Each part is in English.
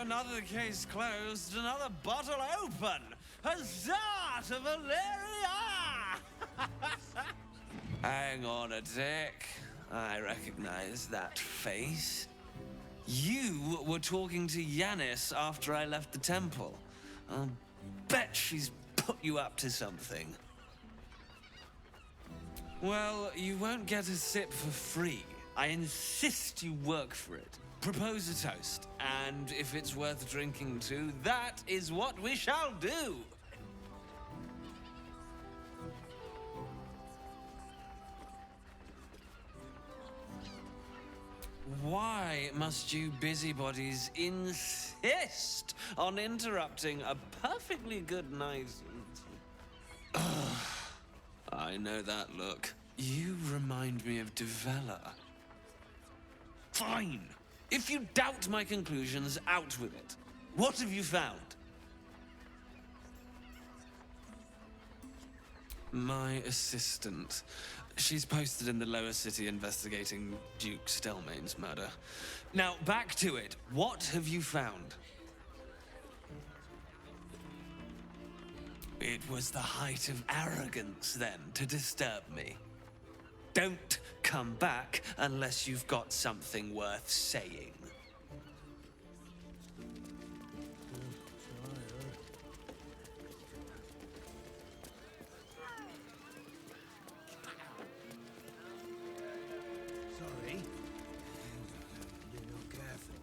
another case closed, another bottle open. Huzzah to Valeria! Hang on a tick. I recognize that face. You were talking to Yanis after I left the temple. I'll bet she's put you up to something. Well, you won't get a sip for free. I insist you work for it. Propose a toast, and if it's worth drinking to, that is what we shall do. Why must you busybodies insist on interrupting a perfectly good night? I know that look. You remind me of Devella. Fine. If you doubt my conclusions, out with it. What have you found? My assistant. She's posted in the lower city investigating Duke Stelmane's murder. Now, back to it. What have you found? It was the height of arrogance, then, to disturb me. Don't come back unless you've got something worth saying. Sorry. You're not careful.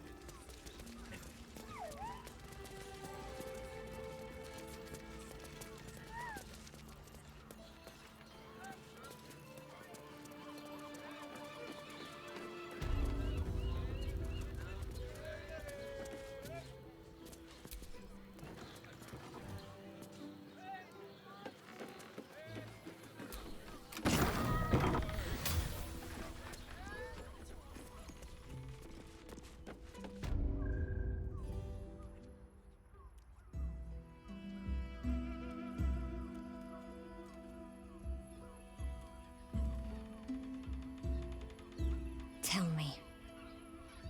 Tell me,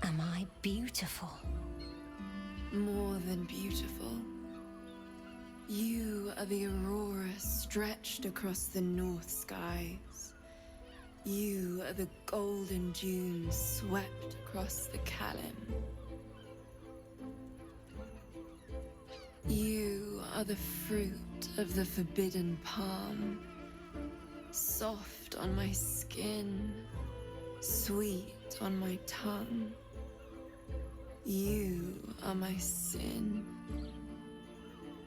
am I beautiful? More than beautiful. You are the aurora stretched across the north skies. You are the golden dunes swept across the Kalim. You are the fruit of the forbidden palm, soft on my skin, sweet on my tongue. You are my sin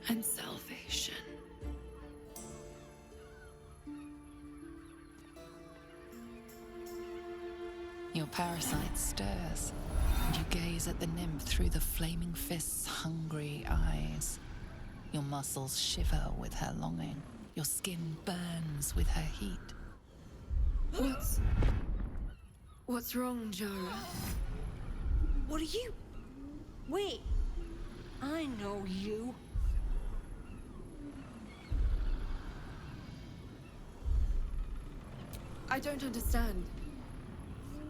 and salvation. Your parasite stirs, and you gaze at the nymph through the flaming fist's hungry eyes. Your muscles shiver with her longing. Your skin burns with her heat. What's wrong, Jara? What are you? Wait, I know you. I don't understand.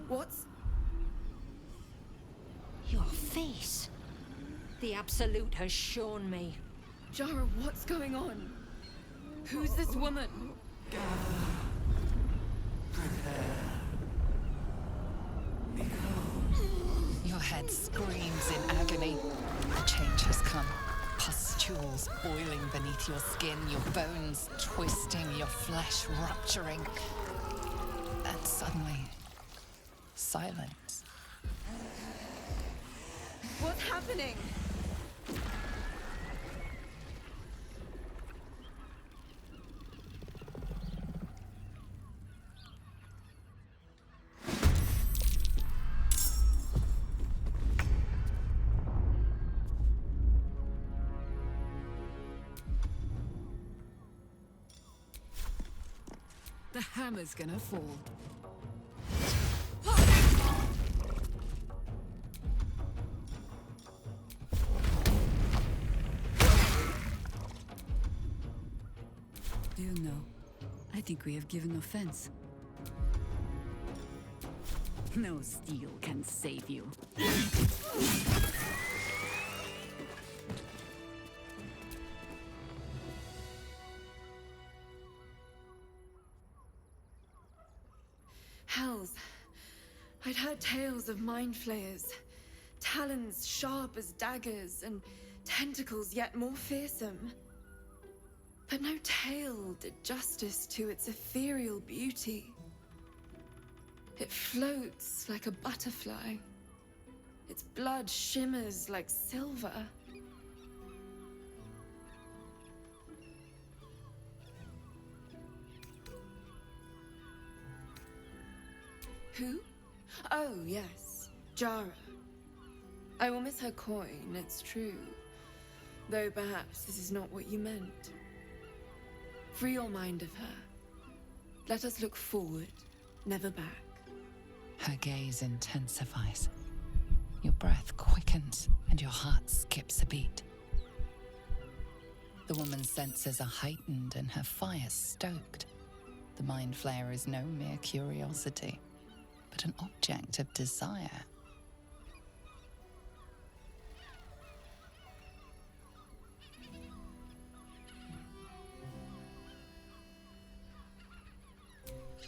What's... Your face. The Absolute has shown me. Jara, what's going on? Who's this woman? Your head screams in agony. The change has come. Pustules boiling beneath your skin, your bones twisting, your flesh rupturing. And suddenly, silence. What's happening? The hammer's gonna fall. Still no. I think we have given offense. No steel can save you. I'd heard tales of mind flayers, talons sharp as daggers, and tentacles yet more fearsome. But no tale did justice to its ethereal beauty. It floats like a butterfly. Its blood shimmers like silver. Who? Oh, yes, Jara. I will miss her coin, it's true. Though perhaps this is not what you meant. Free your mind of her. Let us look forward, never back. Her gaze intensifies. Your breath quickens and your heart skips a beat. The woman's senses are heightened and her fire stoked. The mind flayer is no mere curiosity, but an object of desire.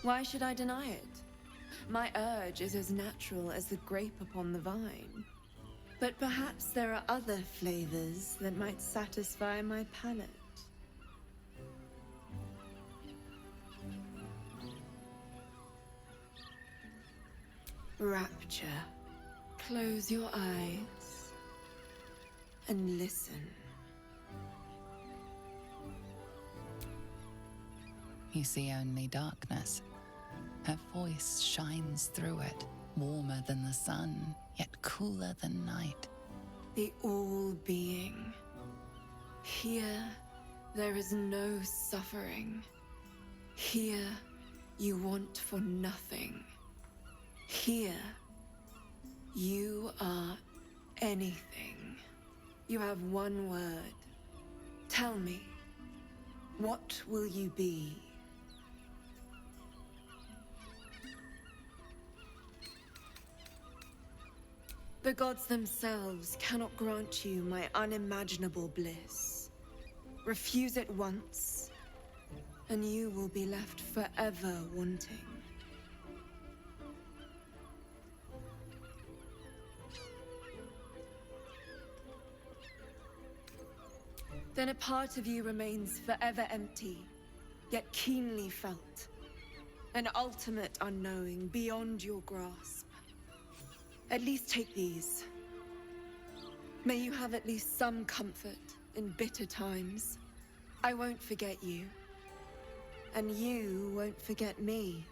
Why should I deny it? My urge is as natural as the grape upon the vine. But perhaps there are other flavors that might satisfy my palate. Rapture. Close your eyes and listen. You see only darkness. Her voice shines through it, warmer than the sun, yet cooler than night. The all-being. Here, there is no suffering. Here, you want for nothing. Here, you are anything. You have one word. Tell me, what will you be? The gods themselves cannot grant you my unimaginable bliss. Refuse it once, and you will be left forever wanting. Then a part of you remains forever empty, yet keenly felt. An ultimate unknowing beyond your grasp. At least take these. May you have at least some comfort in bitter times. I won't forget you. And you won't forget me.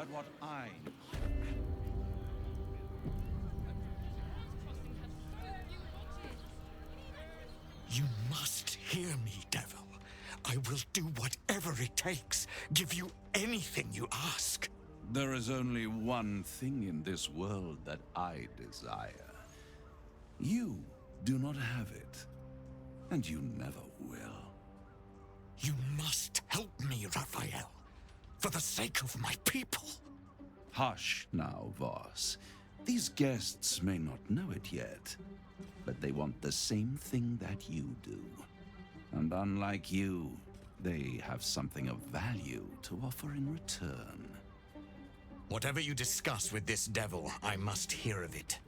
But what I You must hear me, devil. I will do whatever it takes. Give you anything you ask. There is only one thing in this world that I desire. You do not have it, and you never will. You must help me, Raphael. For the sake of my people. Hush now, Voss. These guests may not know it yet, but they want the same thing that you do. And unlike you, they have something of value to offer in return. Whatever you discuss with this devil, I must hear of it.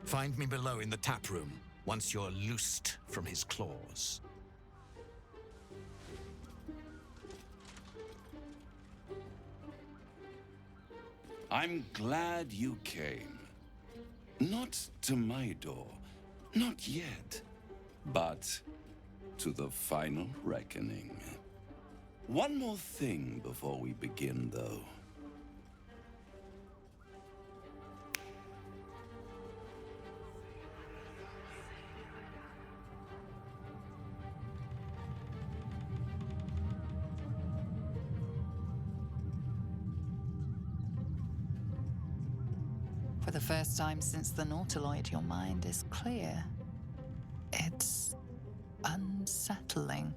Find me below in the tap room, once you're loosed from his claws. I'm glad you came. Not to my door, not yet, but to the final reckoning. One more thing before we begin, though. For the first time since the Nautiloid, your mind is clear. It's unsettling.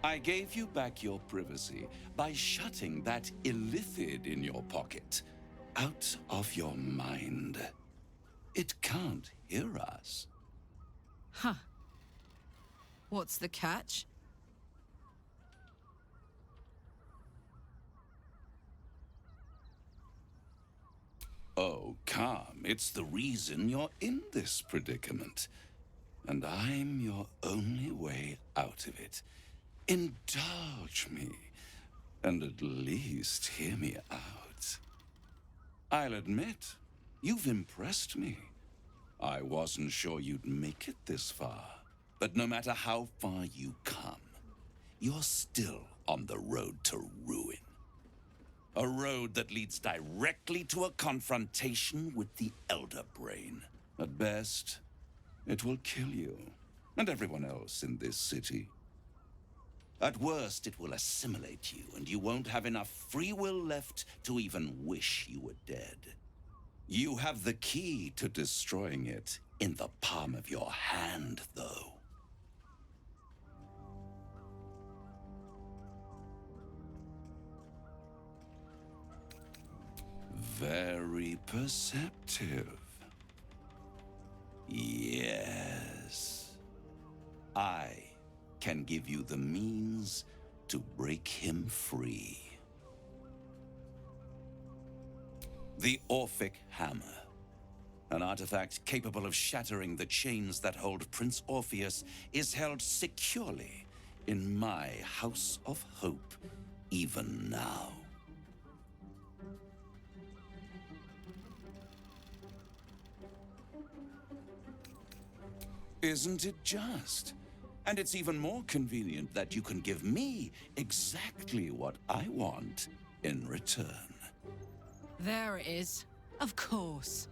I gave you back your privacy by shutting that illithid in your pocket out of your mind. It can't hear us. Huh. What's the catch? Oh, calm. It's the reason you're in this predicament. And I'm your only way out of it. Indulge me, and at least hear me out. I'll admit, you've impressed me. I wasn't sure you'd make it this far. But no matter how far you come, you're still on the road to ruin. A road that leads directly to a confrontation with the Elder Brain. At best, it will kill you, and everyone else in this city. At worst, it will assimilate you, and you won't have enough free will left to even wish you were dead. You have the key to destroying it in the palm of your hand, though. Very perceptive. Yes. I can give you the means to break him free. The Orphic Hammer. An artifact capable of shattering the chains that hold Prince Orpheus is held securely in my House of Hope, even now. Isn't it just? And it's even more convenient that you can give me exactly what I want in return. There it is. Of course.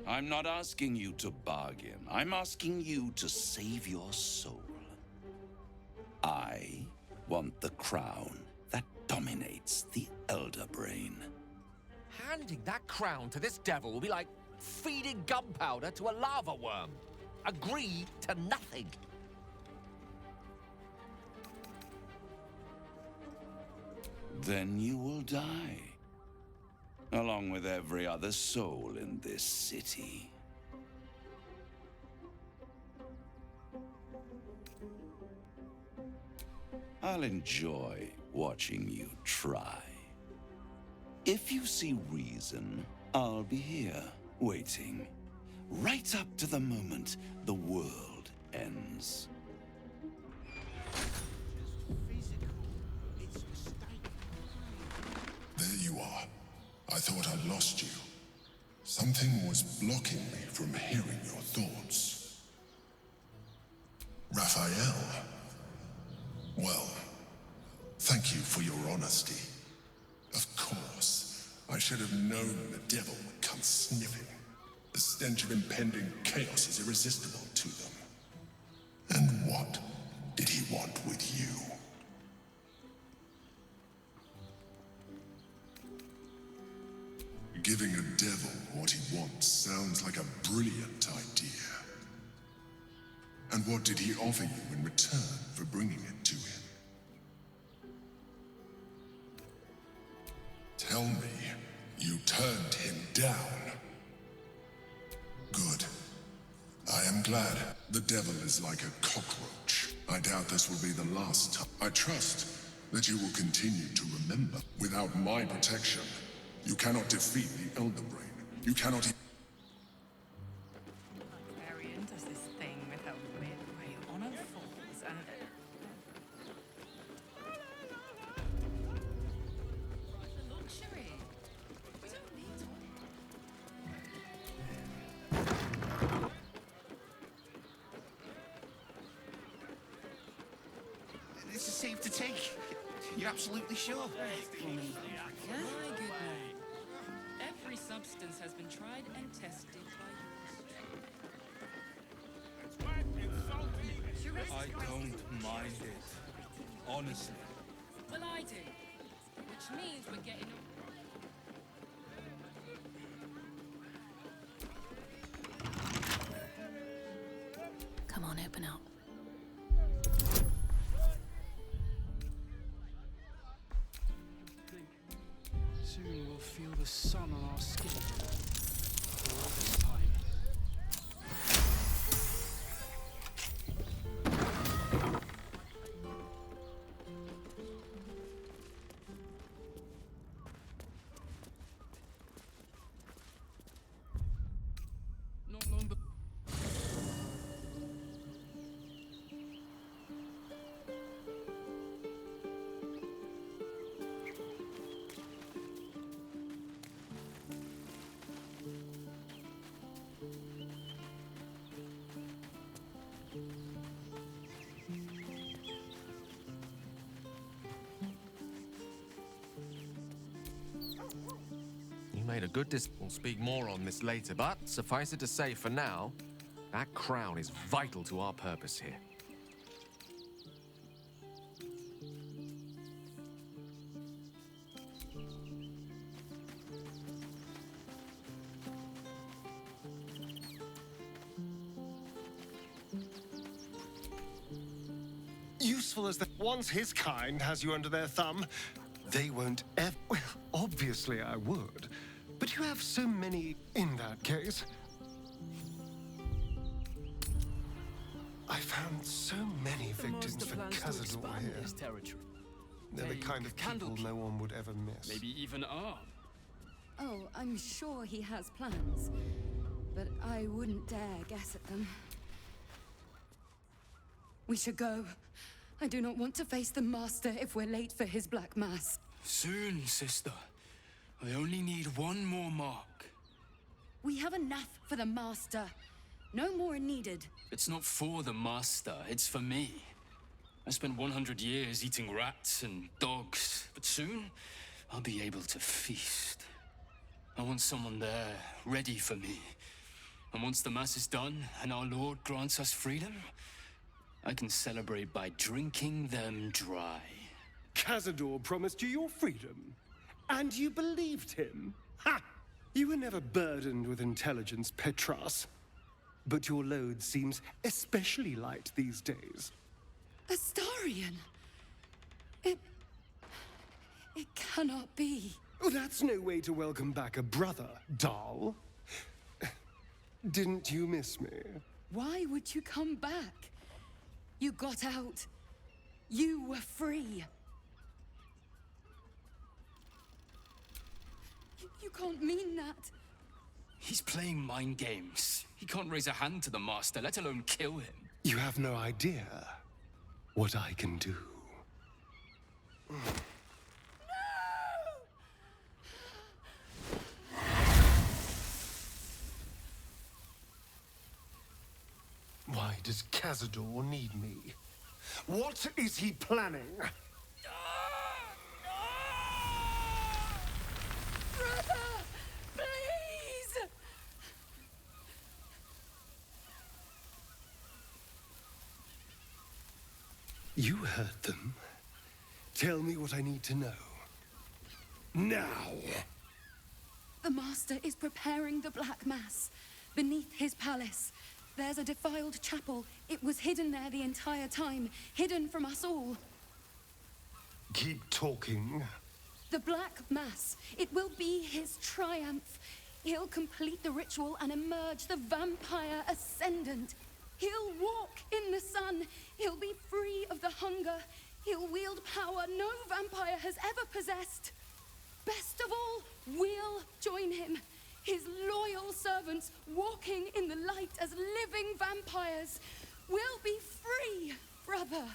I'm not asking you to bargain. I'm asking you to save your soul. I want the crown that dominates the Elder Brain. Handing that crown to this devil will be like feeding gunpowder to a lava worm. Agree to nothing. Then you will die, along with every other soul in this city. I'll enjoy watching you try. If you see reason, I'll be here, waiting, right up to the moment the world ends. There you are. I thought I'd lost you. Something was blocking me from hearing your thoughts. Raphael. Well, thank you for your honesty. Of course, I should have known the devil would come sniffing. The stench of impending chaos is irresistible to them. And what did he want with you? Giving a devil what he wants sounds like a brilliant idea. And what did he offer you in return for bringing it to him? Tell me, you turned him down. Good. I am glad. The devil is like a cockroach. I doubt this will be the last time. I trust that you will continue to remember. Without my protection, you cannot defeat the Elder Brain. You cannot... Varian does this thing with her weird way honor falls and... The luxury. We don't need to. This is safe to take. You're absolutely sure? My goodness. Every substance has been tried and tested by you. I don't mind it. Honestly. Well, I do. Which means we're getting... Come on, open up. Soon we'll feel the sun on our skin. For all this time. Not long before. You made a good We'll speak more on this later, but suffice it to say for now, that crown is vital to our purpose here. Useful as once his kind has you under their thumb, they won't ever... Well, obviously I would. But you have so many in that case. I found so many victims for Cazador here. His territory. They're the kind of people no one would ever miss. Maybe even arm. Oh, I'm sure he has plans. But I wouldn't dare guess at them. We should go. I do not want to face the Master if we're late for his Black Mass. Soon, sister. I only need one more mark. We have enough for the Master. No more needed. It's not for the Master, it's for me. I spent 100 years eating rats and dogs, but soon I'll be able to feast. I want someone there, ready for me. And once the Mass is done and our Lord grants us freedom, I can celebrate by drinking them dry. Cazador promised you your freedom. And you believed him? Ha! You were never burdened with intelligence, Petras. But your load seems especially light these days. Astarion! It cannot be. Oh, that's no way to welcome back a brother, doll. Didn't you miss me? Why would you come back? You got out. You were free. You can't mean that. He's playing mind games. He can't raise a hand to the Master, let alone kill him. You have no idea what I can do. Why does Cazador need me? What is he planning? Brother! Please! You heard them. Tell me what I need to know. Now! The Master is preparing the Black Mass beneath his palace. There's a defiled chapel. It was hidden there the entire time, hidden from us all. Keep talking. The Black Mass. It will be his triumph. He'll complete the ritual and emerge the vampire ascendant. He'll walk in the sun. He'll be free of the hunger. He'll wield power no vampire has ever possessed. Best of all, we'll join him. His loyal servants walking in the light as living vampires. We'll be free, brother.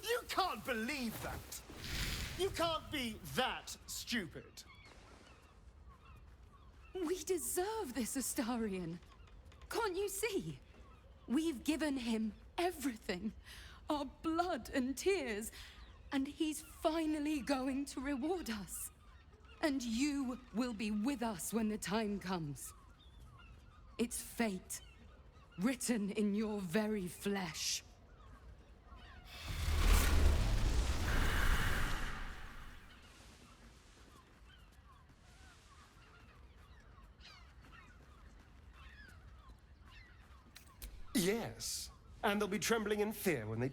You can't believe that. You can't be that stupid. We deserve this, Astarion. Can't you see? We've given him everything. Our blood and tears. And he's finally going to reward us. And you will be with us when the time comes. It's fate, written in your very flesh. Yes, and they'll be trembling in fear when they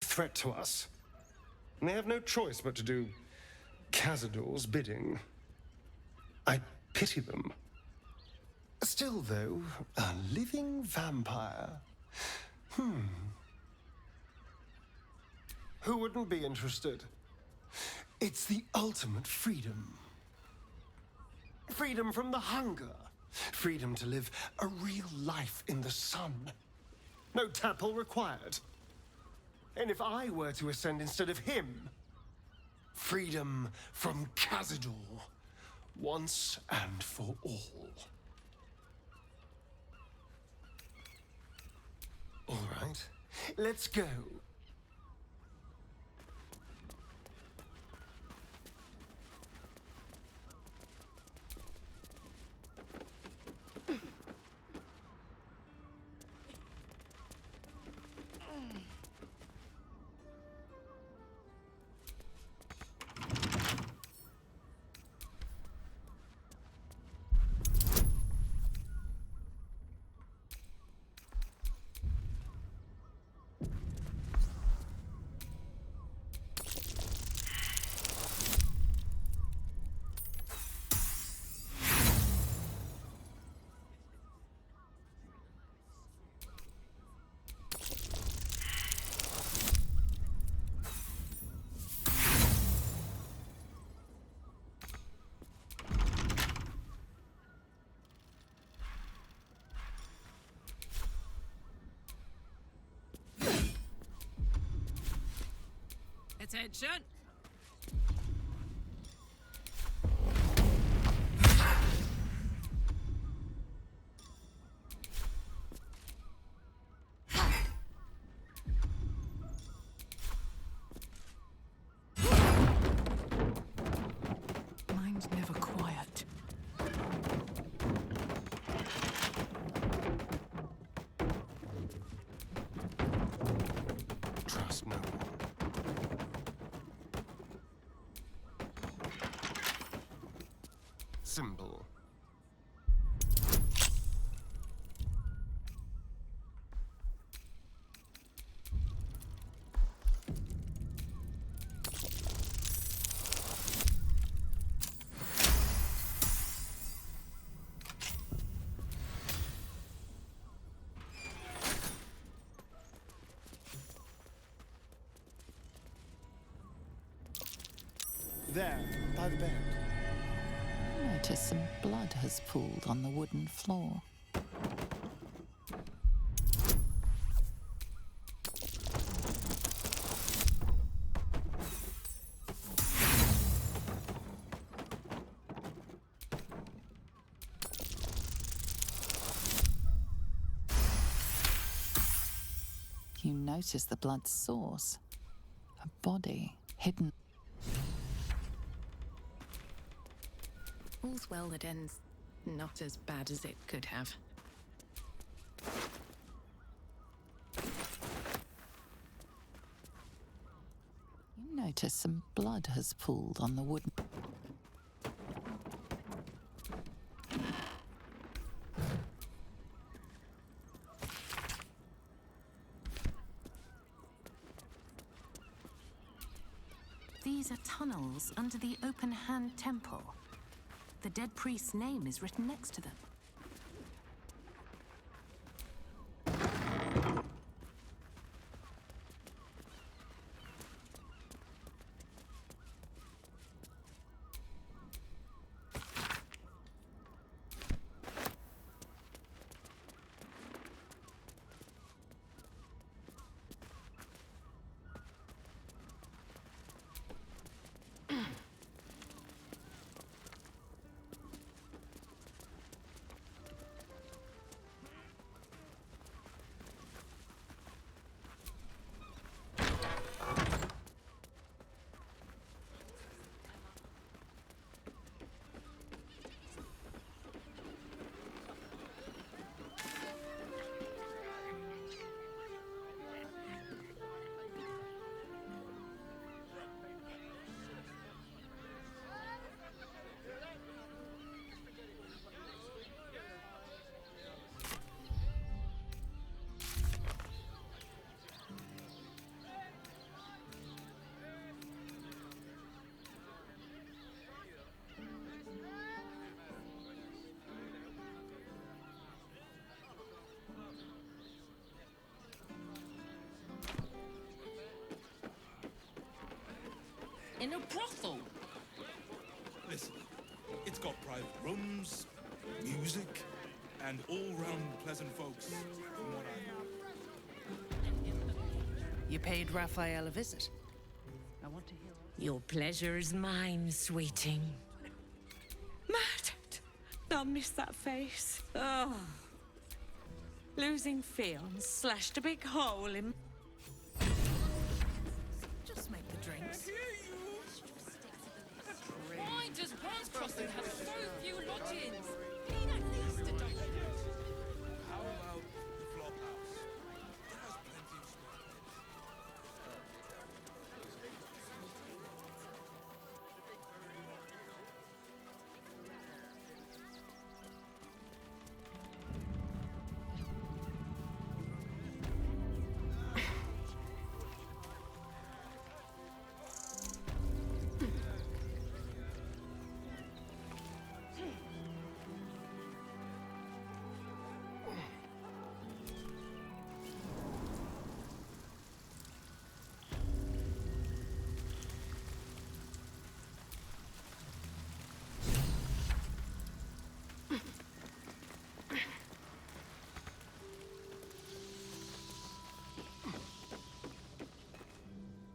threat to us. And they have no choice but to do Cazador's bidding. I pity them. Still, though, a living vampire. Who wouldn't be interested? It's the ultimate freedom. Freedom from the hunger. Freedom to live a real life in the sun. No temple required. And if I were to ascend instead of him, freedom from Cazador, once and for all. All right, let's go. Attention! Mine's never quiet. Trust no one. Symbol. There, by the bed. Notice some blood has pooled on the wooden floor. You notice the blood's source. A body hidden. All's well that ends not as bad as it could have. You notice some blood has pooled on the wooden. The These are tunnels under the Open Hand Temple. The dead priest's name is written next to them. In a brothel? Listen, it's got private rooms, music, and all-round pleasant folks, from what I know. You paid Raphael a visit. I want to hear. Your pleasure is mine, sweeting. Murdered! I'll miss that face. Oh. Losing Fionn slashed a big hole in... Just make the drinks. Why does Bronze Crossing have so few lodgings? We need at least a dozen. How about the flop house? It has plenty of space.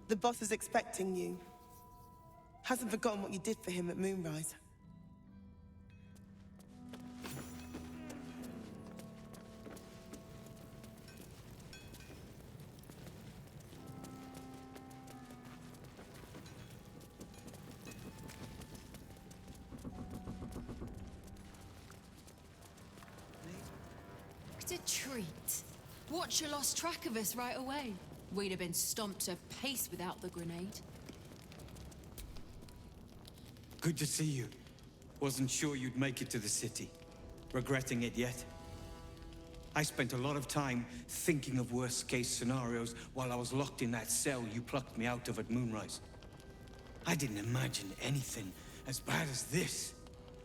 The boss is expecting you. Hasn't forgotten what you did for him at Moonrise. It's a treat. Watcher lost track of us right away. We'd have been stomped to pace without the grenade. Good to see you. Wasn't sure you'd make it to the city. Regretting it yet? I spent a lot of time thinking of worst-case scenarios while I was locked in that cell you plucked me out of at Moonrise. I didn't imagine anything as bad as this.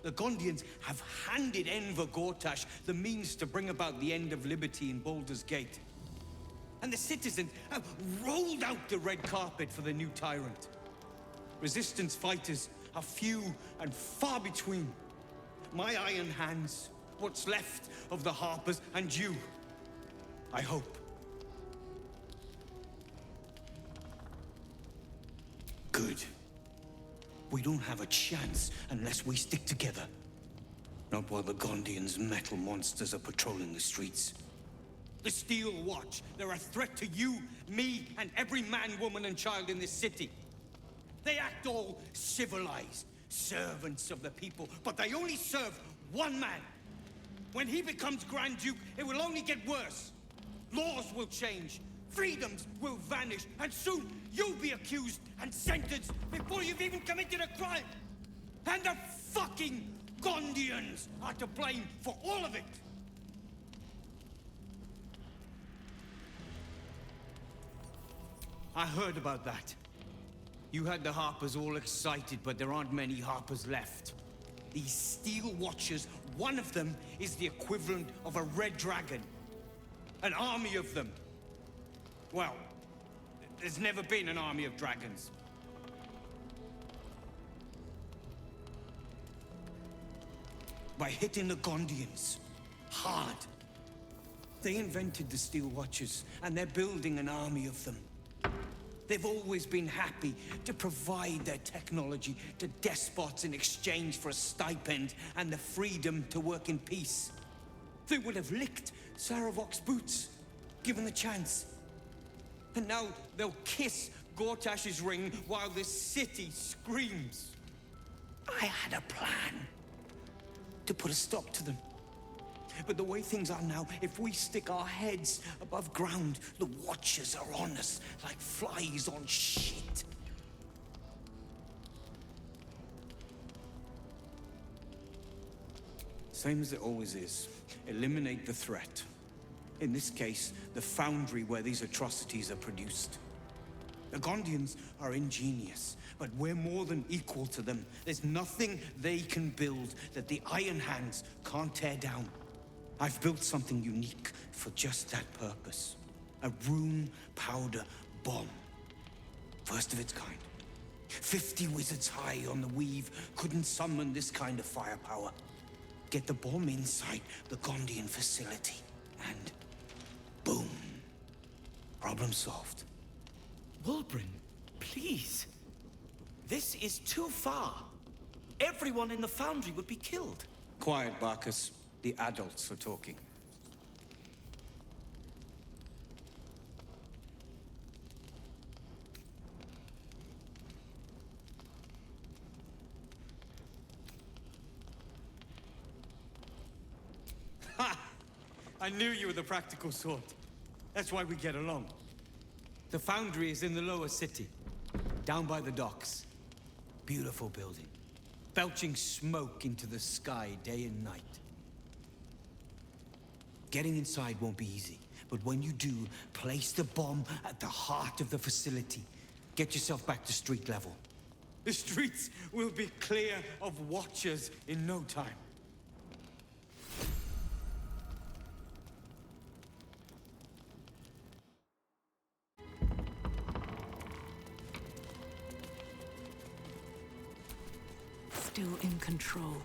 The Gondians have handed Enver Gortash the means to bring about the end of liberty in Baldur's Gate. And the citizens have rolled out the red carpet for the new tyrant. Resistance fighters are few and far between. My iron hands, what's left of the Harpers, and you. I hope. Good. We don't have a chance unless we stick together. Not while the Gondians' metal monsters are patrolling the streets. The Steel Watch, they're a threat to you, me, and every man, woman, and child in this city. They act all civilized, servants of the people, but they only serve one man. When he becomes Grand Duke, it will only get worse. Laws will change, freedoms will vanish, and soon you'll be accused and sentenced before you've even committed a crime. And the fucking Gondians are to blame for all of it. I heard about that. You had the Harpers all excited, but there aren't many Harpers left. These Steel Watchers, one of them is the equivalent of a red dragon. An army of them. Well, there's never been an army of dragons. By hitting the Gondians hard. They invented the Steel Watchers, and they're building an army of them. They've always been happy to provide their technology to despots in exchange for a stipend and the freedom to work in peace. They would have licked Saravok's boots, given the chance. And now they'll kiss Gortash's ring while this city screams. I had a plan to put a stop to them. But the way things are now, if we stick our heads above ground, the Watchers are on us like flies on shit. Same as it always is. Eliminate the threat. In this case, the foundry where these atrocities are produced. The Gondians are ingenious, but we're more than equal to them. There's nothing they can build that the Iron Hands can't tear down. I've built something unique for just that purpose. A rune powder bomb. First of its kind. 50 wizards high on the weave couldn't summon this kind of firepower. Get the bomb inside the Gondian facility, and boom. Problem solved. Wulbren, please. This is too far. Everyone in the foundry would be killed. Quiet, Barkus. The adults are talking. Ha! I knew you were the practical sort. That's why we get along. The foundry is in the lower city, down by the docks. Beautiful building, belching smoke into the sky day and night. Getting inside won't be easy, but when you do, place the bomb at the heart of the facility. Get yourself back to street level. The streets will be clear of Watchers in no time. Still in control.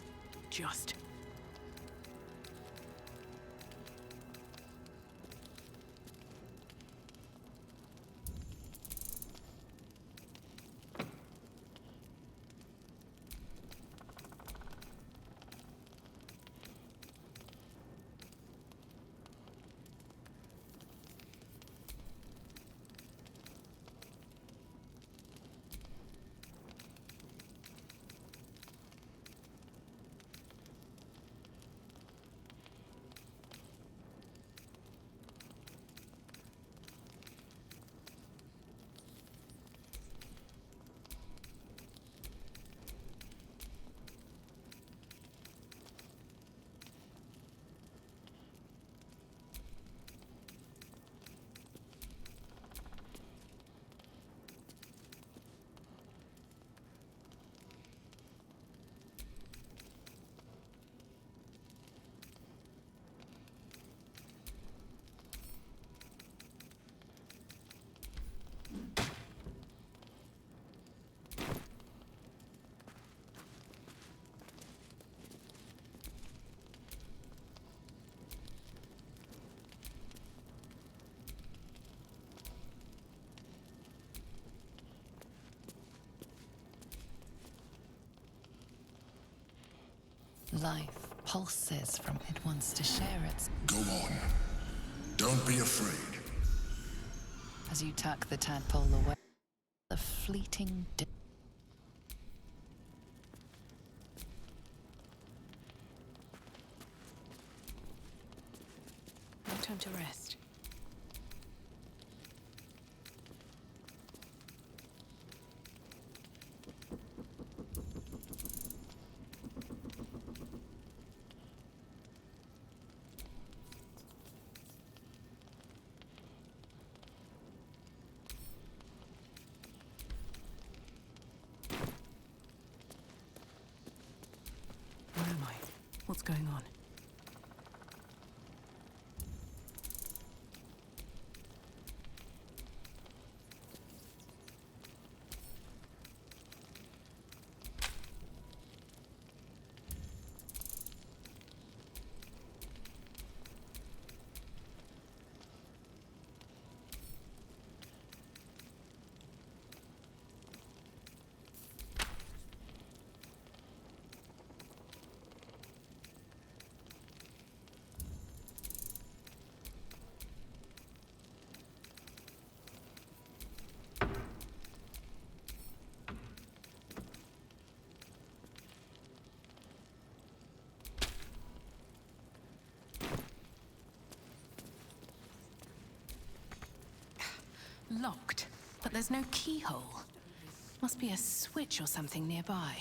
Just. Life pulses from it wants to share its... Go on. Don't be afraid. As you tuck the tadpole away, the fleeting... No time to rest. what's going on. Locked, but there's no keyhole. Must be a switch or something nearby.